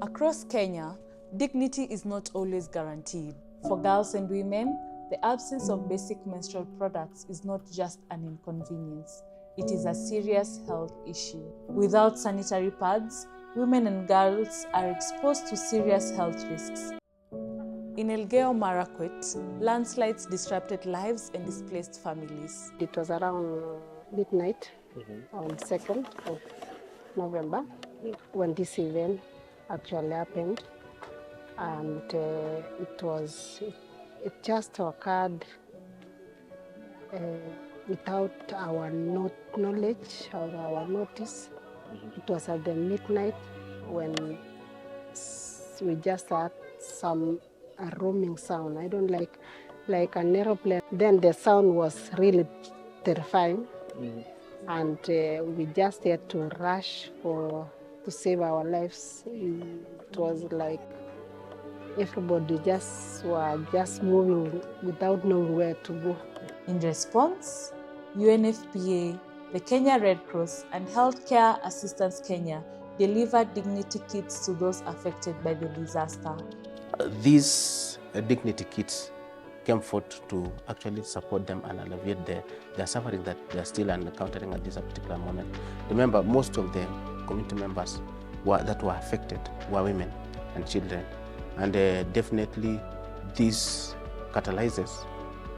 Across Kenya, dignity is not always guaranteed. For girls and women, the absence of basic menstrual products is not just an inconvenience. It is a serious health issue. Without sanitary pads, women and girls are exposed to serious health risks. In Elgeyo Marakwet, landslides disrupted lives and displaced families. It was around midnight on 2nd of November when this event actually happened, and it just occurred without our knowledge or our notice. It was at the midnight when we just had a roaming sound. I don't like an aeroplane. Then the sound was really terrifying, and we just had to rush to save our lives. It was like everybody were just moving without knowing where to go. In response, UNFPA, the Kenya Red Cross, and Healthcare Assistance Kenya delivered dignity kits to those affected by the disaster. These dignity kits came forth to actually support them and alleviate their suffering that they are still encountering at this particular moment. Remember, most of the community members that were affected were women and children, and definitely this catalyzes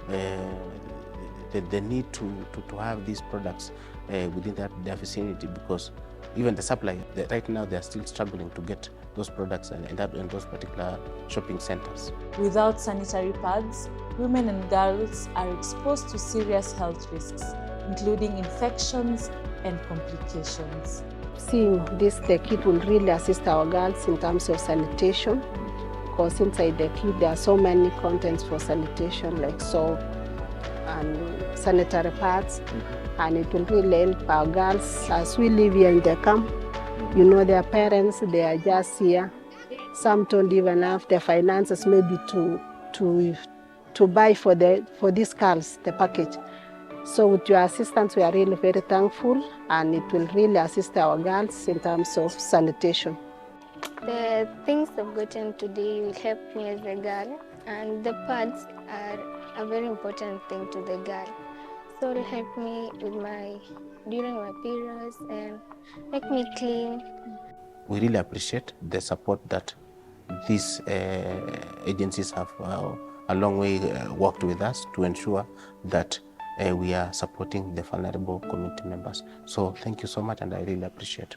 the need to have these products within their vicinity, because even the supply, right now they are still struggling to get those products and end up in those particular shopping centers. Without sanitary pads, women and girls are exposed to serious health risks, including infections and complications. Seeing the kit will really assist our girls in terms of sanitation, because inside the kit there are so many contents for sanitation, like soap and sanitary pads, and it will really help our girls as we live here in the camp. You know, their parents, they are just here. Some don't even have the finances maybe to buy for these girls the package. So with your assistance, we are really very thankful, and it will really assist our girls in terms of sanitation. The things I've gotten today will help me as a girl, and the pads are a very important thing to the girl. So it will help me during my periods and make me clean. We really appreciate the support that these agencies have a long way worked with us to ensure that we are supporting the vulnerable community members. So thank you so much, and I really appreciate it.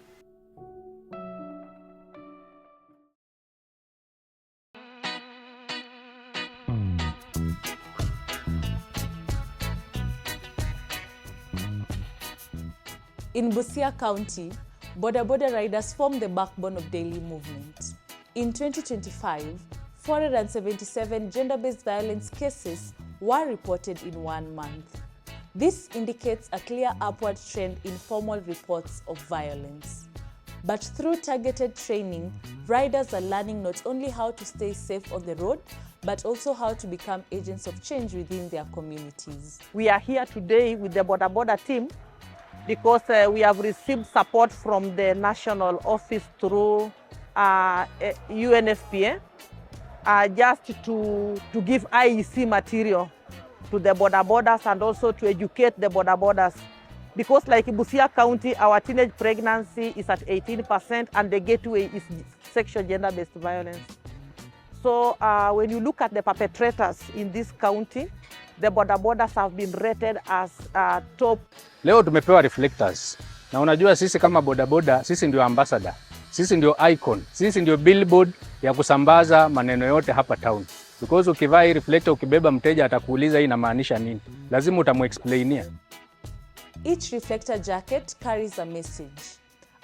In Busia County, boda riders form the backbone of daily movement. In 2025, 477 gender-based violence cases were reported in 1 month. This indicates a clear upward trend in formal reports of violence. But through targeted training, riders are learning not only how to stay safe on the road, but also how to become agents of change within their communities. We are here today with the boda team because we have received support from the national office through UNFPA just to give IEC material to the bodas and also to educate the bodas. Because like in Busia County, our teenage pregnancy is at 18% and the gateway is sexual gender-based violence. So when you look at the perpetrators in this county, the bodas have been rated as top. Leo tumepewa reflectors. Na unajua sisi kama bodaboda, sisi ndio ambassador. Sisi ndio icon. Sisi ndio billboard ya kusambaza maneno yote hapa town. Because ukivaa hii reflector ukibeba mteja atakuuliza hii inamaanisha nini. Lazima utamuexplainia. Each reflector jacket carries a message,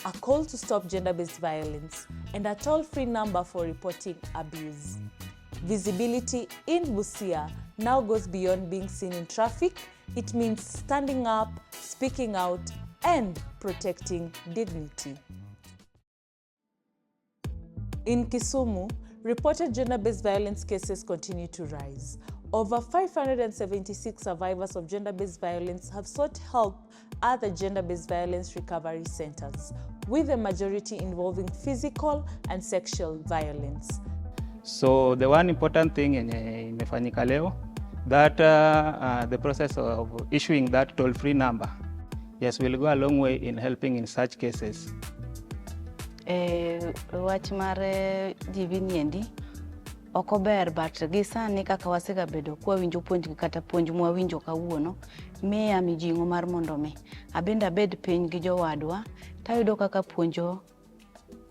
a call to stop gender-based violence, and a toll-free number for reporting abuse. Visibility in Busia now goes beyond being seen in traffic. It means standing up, speaking out, and protecting dignity. In Kisumu, reported gender-based violence cases continue to rise. Over 576 survivors of gender-based violence have sought help at the gender-based violence recovery centers, with the majority involving physical and sexual violence. So the one important thing imefanyika leo, that the process of issuing that toll-free number, yes, will go a long way in helping in such cases. Wach mar GBV niendi okober, but gisani kaka wasega bedo kwa winjo puonj kata puonj mwa winjo kawuono miya mijingo mar mondo mi abenda abed piny gi jowadwa tayudo kaka puonjo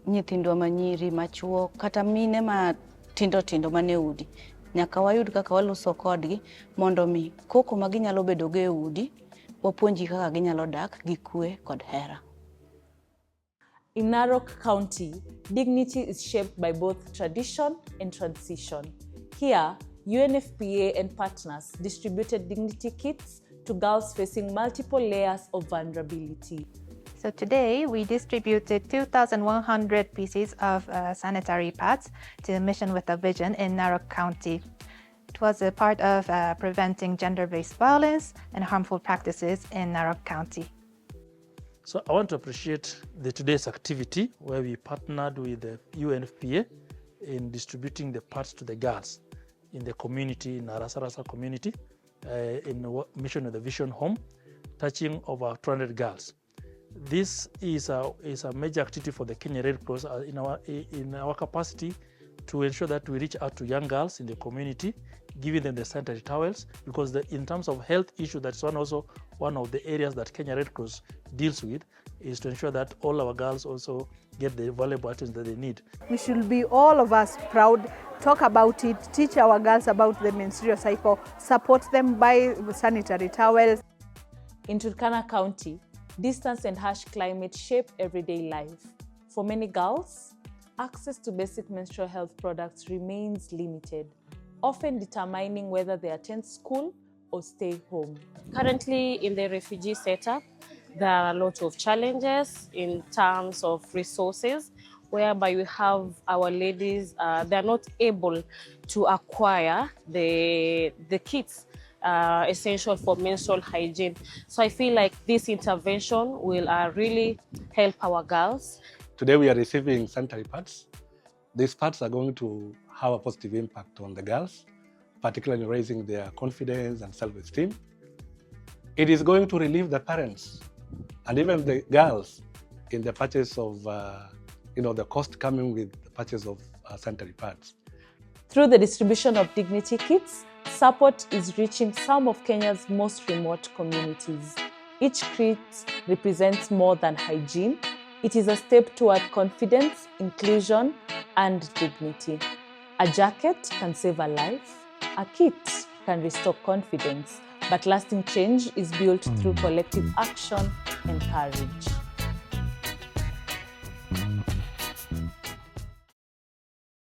nyithindwa manyiri machuo kata mine ma tindo mane udi nyaka wayud kaka waloso kodgi mondo mi koko maginyalo bedo ge udi wapuonji kaka ginyalo dak gi kwe kod hera. In Narok County, dignity is shaped by both tradition and transition. Here, UNFPA and partners distributed dignity kits to girls facing multiple layers of vulnerability. So today, we distributed 2,100 pieces of sanitary pads to a Mission with a Vision in Narok County. It was a part of preventing gender-based violence and harmful practices in Narok County. So I want to appreciate today's activity where we partnered with the UNFPA in distributing the pads to the girls in the community, in Arasarasa community, in Mission with a Vision home, touching over 200 girls. This is a major activity for the Kenya Red Cross in our capacity to ensure that we reach out to young girls in the community, giving them the sanitary towels, because in terms of health issue, that's also one of the areas that Kenya Red Cross deals with, is to ensure that all our girls also get the valuable items that they need. We should be all of us proud, talk about it, teach our girls about the menstrual cycle, support them by sanitary towels. In Turkana County, distance and harsh climate shape everyday life. For many girls, access to basic menstrual health products remains limited, often determining whether they attend school or stay home. Currently, in the refugee setup, there are a lot of challenges in terms of resources, whereby we have our ladies, they're not able to acquire the kits essential for menstrual hygiene. So I feel like this intervention will really help our girls. Today we are receiving sanitary pads. These pads are going to have a positive impact on the girls, particularly raising their confidence and self-esteem. It is going to relieve the parents and even the girls in the purchase of, the cost coming with the purchase of sanitary pads. Through the distribution of dignity kits, support is reaching some of Kenya's most remote communities. Each kit represents more than hygiene. It is a step toward confidence, inclusion, and dignity. A jacket can save a life. A kit can restore confidence, but lasting change is built through collective action and courage.